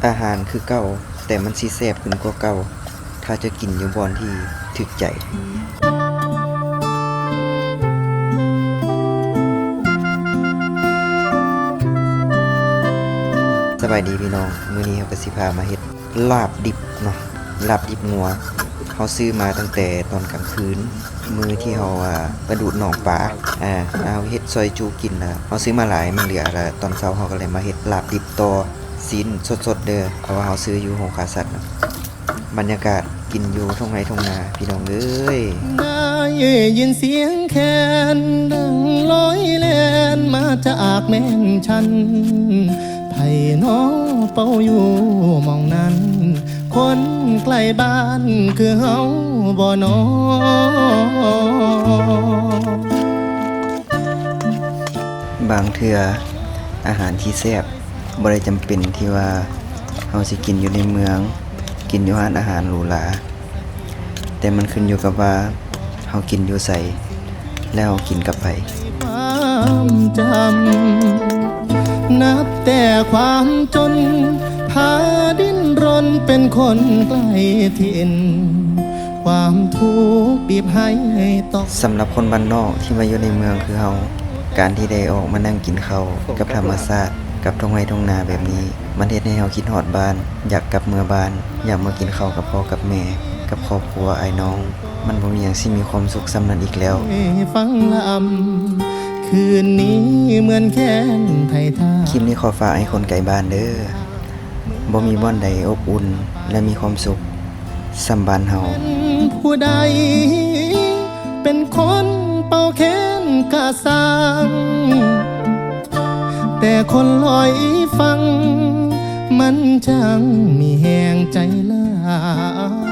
อาหารคือเก่าแต่มันสิแซ่บขึ้นกว่าเก่าถ้าจะกินอยู่บ่อนที่ถึกใจสบายดีพี่น้องมื้อนี้เราก็สิพามาเฮ็ดลาบดิบเนาะลาบดิบงัวเขาซื้อมาตั้งแต่ตอนกลางคืนมื้อที่เราไปดูดหนองปลาเอาเฮ็ดซอยจูกินนะเราซื้อมาหลายมันเหลือแล้วตอนเช้าเราก็เลยมาเฮ็ดลาบดิบต่อซีนสดๆเด้อเพราะว่าเราซื้ออยู่โรงฆ่าสัตว์นะบรรยากาศกินอยู่ทุ่งไร่ทุ่งนาพี่น้องเอ้ยได้ยินเสียงแคนดังลอยแล่นมาจากแม่นฉันไผ่น้อเป้าอยู่มองนั้นคนใกล้บ้านคือเฮาบ่นอบางเทื่ออาหารที่แซ่บบ่ได้จำเป็นที่ว่าเราสิกินอยู่ในเมืองกินอยู่ร้านอาหารหรูหราแต่มันขึ้นอยู่กับว่าเรากินอยู่ไสแล้วเรากินกับไผความจำนับแต่ความจนพาดิ้นรนเป็นคนใกล้ถิ่นความทุกข์บีบให้ตกสำหรับคนบ้านนอกที่มาอยู่ในเมืองคือเฮาการที่ได้ออกมานั่งกินข้าวกับธรรมชาติกับทุ่งไร่ทุ่งนาแบบนี้มันเฮ็ดให้เฮาคิดฮอดบ้านอยากกลับเมื่อบ้านอยากมากินข้าวกับพ่อกับแม่กับครอบครัวไอ้น้องมันบ่มีหยังสิมีความสุขส่ำนั้นอีกแล้วฟังลำคืนนี้เหมือนแค้นไทยท่าคลิปนี้ขอฝากให้คนไกลบ้านเด้อบ่มีบ่อนใดอบอุ่นและมีความสุขส่ำบ้านเฮาผู้ใดเป็นคนเป่าแค้นกะสังแต่คนลอยฟังมันจังมีแหงใจลาย